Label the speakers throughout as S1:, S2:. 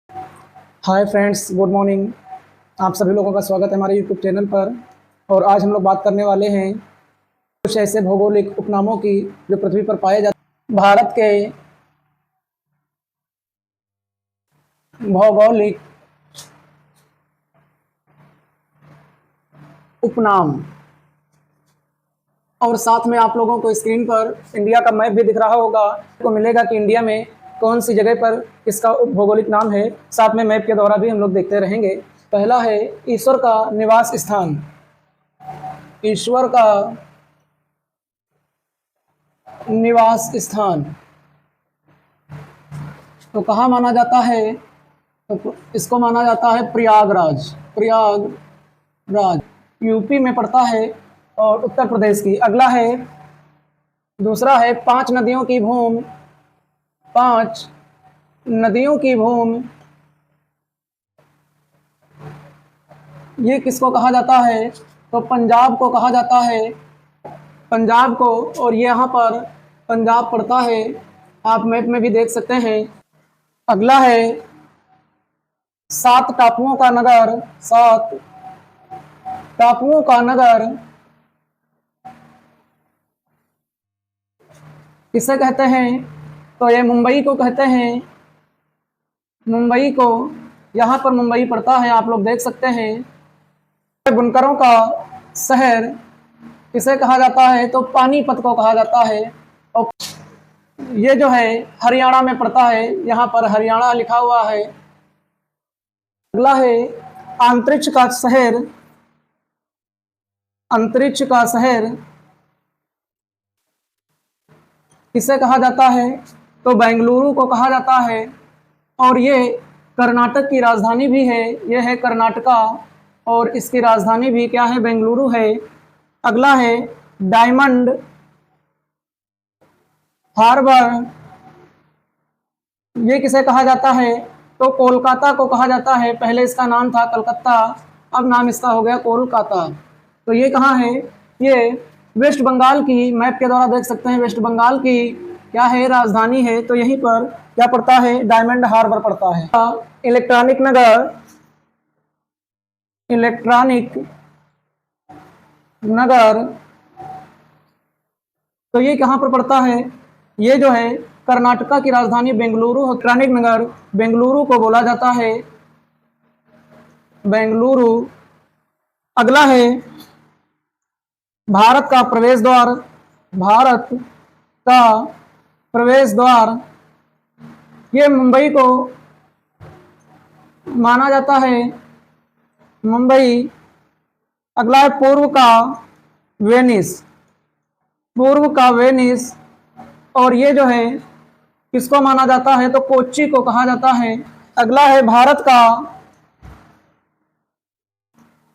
S1: Hi friends, good morning. आप सभी लोगों का स्वागत है हमारे यूट्यूब चैनल पर। और आज हम लोग बात करने वाले हैं कुछ ऐसे भौगोलिक उपनामों की जो पृथ्वी पर पाए जाते हैं। भारत के भौगोलिक उपनाम, और साथ में आप लोगों को स्क्रीन पर इंडिया का मैप भी दिख रहा होगा। आपको मिलेगा कि इंडिया में कौन सी जगह पर किसका भौगोलिक नाम है। साथ में मैप के द्वारा भी हम लोग देखते रहेंगे। पहला है ईश्वर का निवास स्थान। ईश्वर का निवास स्थान तो कहाँ माना जाता है? तो इसको माना जाता है प्रयागराज। प्रयागराज यूपी में पड़ता है और उत्तर प्रदेश की। अगला है, दूसरा है पांच नदियों की भूमि। पांच नदियों की भूमि, ये किसको कहा जाता है? तो पंजाब को कहा जाता है। पंजाब को, और ये यहाँ पर पंजाब पड़ता है, आप मैप में भी देख सकते हैं। अगला है सात टापुओं का नगर। सात टापुओं का नगर किसे कहते हैं? तो ये मुंबई को कहते हैं। मुंबई को, यहाँ पर मुंबई पड़ता है, आप लोग देख सकते हैं। बुनकरों का शहर किसे कहा जाता है? तो पानीपत को कहा जाता है। और ये जो है हरियाणा में पड़ता है, यहाँ पर हरियाणा लिखा हुआ है। अगला है अंतरिक्ष का शहर। अंतरिक्ष का शहर किसे कहा जाता है? तो बेंगलुरु को कहा जाता है। और ये कर्नाटक की राजधानी भी है। ये है कर्नाटका, और इसकी राजधानी भी क्या है? बेंगलुरु है। अगला है डायमंड हार्बर। ये किसे कहा जाता है? तो कोलकाता को कहा जाता है। पहले इसका नाम था कलकत्ता, अब नाम इसका हो गया कोलकाता। तो ये कहाँ है? ये वेस्ट बंगाल की, मैप के द्वारा देख सकते हैं, वेस्ट बंगाल की क्या है? राजधानी है। तो यहीं पर क्या पड़ता है? डायमंड हार्बर पड़ता है। इलेक्ट्रॉनिक नगर। इलेक्ट्रॉनिक नगर, तो ये कहाँ पर पड़ता है? ये जो है कर्नाटका की राजधानी बेंगलुरु। इलेक्ट्रॉनिक नगर बेंगलुरु को बोला जाता है, बेंगलुरु। अगला है भारत का प्रवेश द्वार। भारत का प्रवेश द्वार, ये मुंबई को माना जाता है, मुंबई। अगला है पूर्व का वेनिस। पूर्व का वेनिस, और ये जो है किसको माना जाता है? तो कोच्चि को कहा जाता है। अगला है भारत का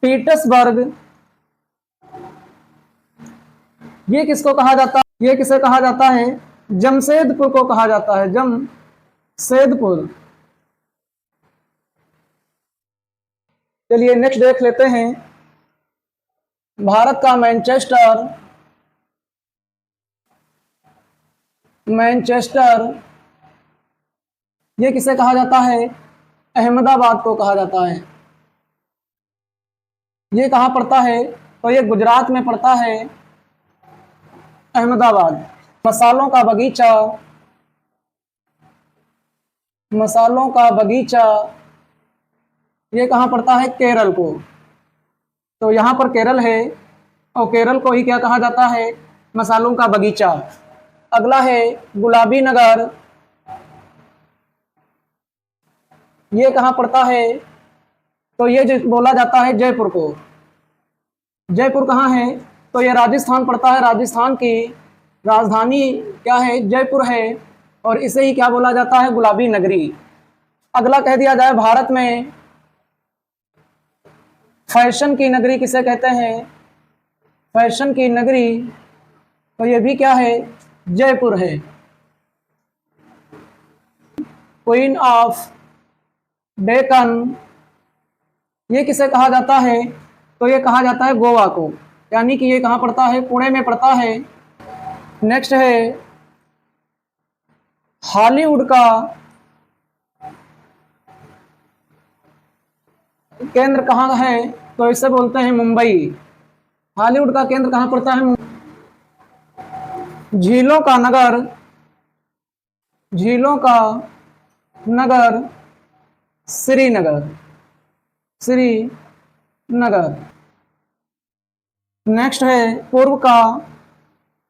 S1: पीटर्सबर्ग। ये किसको कहा जाता है? ये किसे कहा जाता है? जमशेदपुर को कहा जाता है, जमशेदपुर। चलिए नेक्स्ट देख लेते हैं, भारत का मैनचेस्टर। मैनचेस्टर, ये किसे कहा जाता है? अहमदाबाद को कहा जाता है। ये कहाँ पड़ता है? तो ये गुजरात में पड़ता है, अहमदाबाद। मसालों का बगीचा। मसालों का बगीचा, ये कहाँ पड़ता है? केरल को। तो यहाँ पर केरल है, और केरल को ही क्या कहा जाता है? मसालों का बगीचा। अगला है गुलाबी नगर। ये कहाँ पड़ता है? तो ये जो बोला जाता है जयपुर को। जयपुर कहाँ है? तो ये राजस्थान पड़ता है। राजस्थान की राजधानी क्या है? जयपुर है, और इसे ही क्या बोला जाता है? गुलाबी नगरी। अगला कह दिया जाए, भारत में फैशन की नगरी किसे कहते हैं? फैशन की नगरी, तो ये भी क्या है? जयपुर है। क्वीन ऑफ डेक्कन, ये किसे कहा जाता है? तो ये कहा जाता है गोवा को, यानी कि ये कहाँ पड़ता है? पुणे में पड़ता है। नेक्स्ट है हॉलीवुड का केंद्र कहाँ है? तो इसे बोलते हैं मुंबई। हॉलीवुड का केंद्र कहाँ पड़ता है? झीलों का नगर, झीलों का नगर श्रीनगर, श्रीनगर। नेक्स्ट है पूर्व का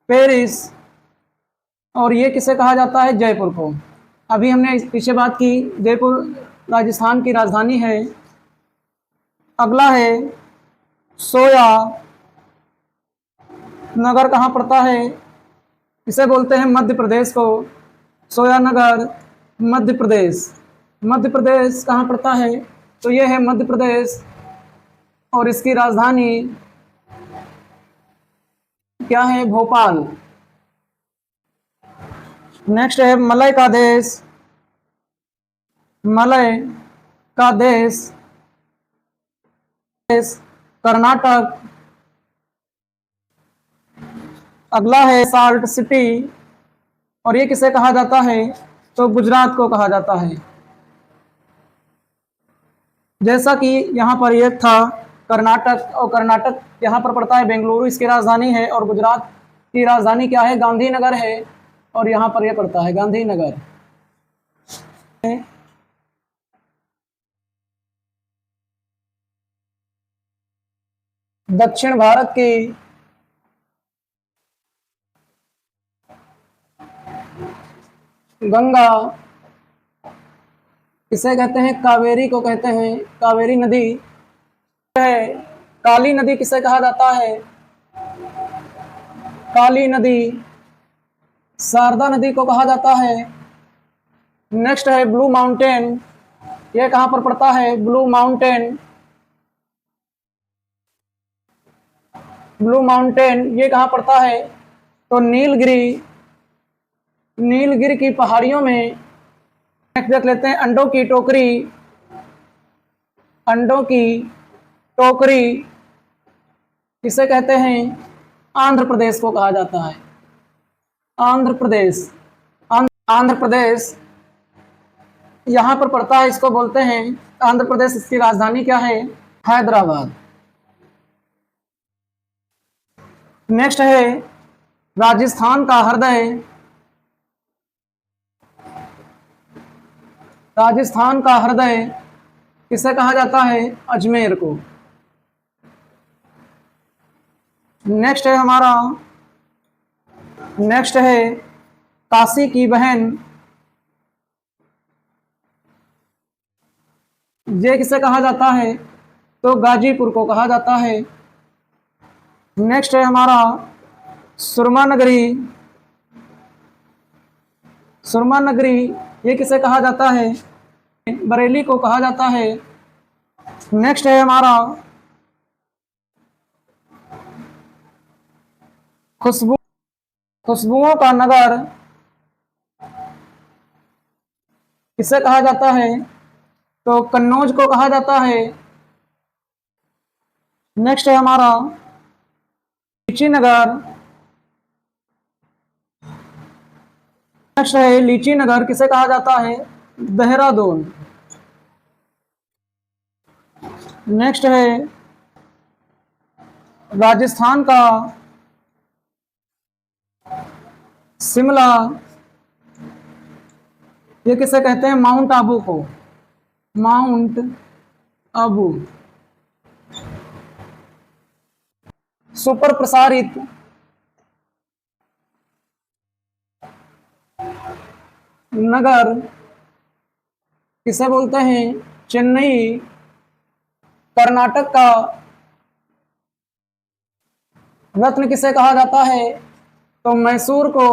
S1: पेरिस, और ये किसे कहा जाता है? जयपुर को। अभी हमने पीछे बात की, जयपुर राजस्थान की राजधानी है। अगला है सोया नगर, कहाँ पड़ता है? इसे बोलते हैं मध्य प्रदेश को। सोया नगर मध्य प्रदेश। मध्य प्रदेश कहाँ पड़ता है? तो ये है मध्य प्रदेश, और इसकी राजधानी क्या है? भोपाल। नेक्स्ट है मलय का देश, मलय का देश कर्नाटक। अगला है साल्ट सिटी, और ये किसे कहा जाता है? तो गुजरात को कहा जाता है। जैसा कि यहाँ पर ये था कर्नाटक, और कर्नाटक यहाँ पर पड़ता है बेंगलुरु, इसकी राजधानी है। और गुजरात की राजधानी क्या है? गांधीनगर है, और यहाँ पर यह पड़ता है गांधीनगर। दक्षिण भारत की गंगा किसे कहते हैं? कावेरी को कहते हैं। कावेरी नदी है। काली नदी किसे कहा जाता है? काली नदी शारदा नदी को कहा जाता है। नेक्स्ट है ब्लू माउंटेन, ये कहाँ पर पड़ता है? ब्लू माउंटेन, ब्लू माउंटेन ये कहाँ पड़ता है? तो नीलगिरी, नीलगिरी की पहाड़ियों में। नेक्स्ट देख लेते हैं अंडों की टोकरी, अंडों की टोकरी किसे कहते हैं? आंध्र प्रदेश को कहा जाता है। आंध्र प्रदेश, आंध्र प्रदेश यहाँ पर पड़ता है, इसको बोलते हैं आंध्र प्रदेश। इसकी राजधानी क्या है? हैदराबाद। नेक्स्ट है राजस्थान का हृदय, राजस्थान का हृदय किसे कहा जाता है? अजमेर को। नेक्स्ट है हमारा, नेक्स्ट है काशी की बहन, ये किसे कहा जाता है? तो गाजीपुर को कहा जाता है। नेक्स्ट है हमारा सुरमा नगरी, सुरमा नगरी ये किसे कहा जाता है? बरेली को कहा जाता है। नेक्स्ट है हमारा खुशबू, खुशबुओं का नगर किसे कहा जाता है? तो कन्नौज को कहा जाता है। नेक्स्ट है हमारा लीची नगर, नेक्स्ट है लीची नगर किसे कहा जाता है? देहरादून। नेक्स्ट है राजस्थान का शिमला, ये किसे कहते हैं? माउंट आबू को, माउंट आबू। सुपर प्रसारित नगर किसे बोलते हैं? चेन्नई। कर्नाटक का रत्न किसे कहा जाता है? तो मैसूर को।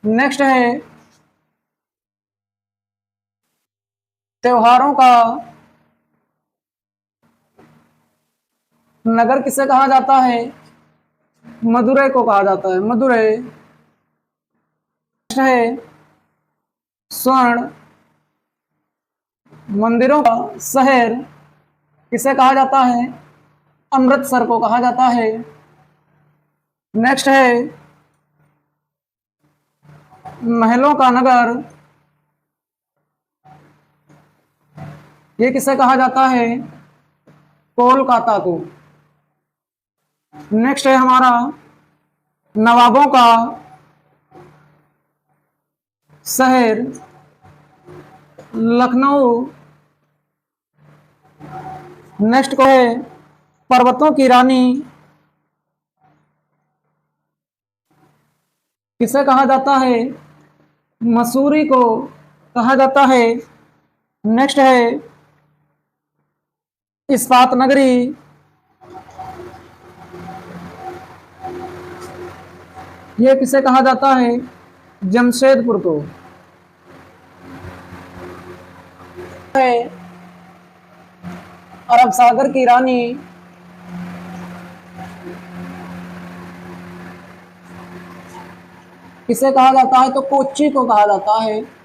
S1: नेक्स्ट है त्योहारों का नगर किसे कहा जाता है? मदुरै को कहा जाता है, मदुरै। नेक्स्ट है स्वर्ण मंदिरों का शहर किसे कहा जाता है? अमृतसर को कहा जाता है। नेक्स्ट है महलों का नगर ये किसे कहा जाता है? कोलकाता को। नेक्स्ट है हमारा नवाबों का शहर लखनऊ। नेक्स्ट को है पर्वतों की रानी, किसे कहा जाता है? मसूरी को कहा जाता है। नेक्स्ट है इस्पात नगरी, ये किसे कहा जाता है? जमशेदपुर को। है अरब सागर की रानी, किसे कहा जाता है? तो कोच्चि को कहा जाता है।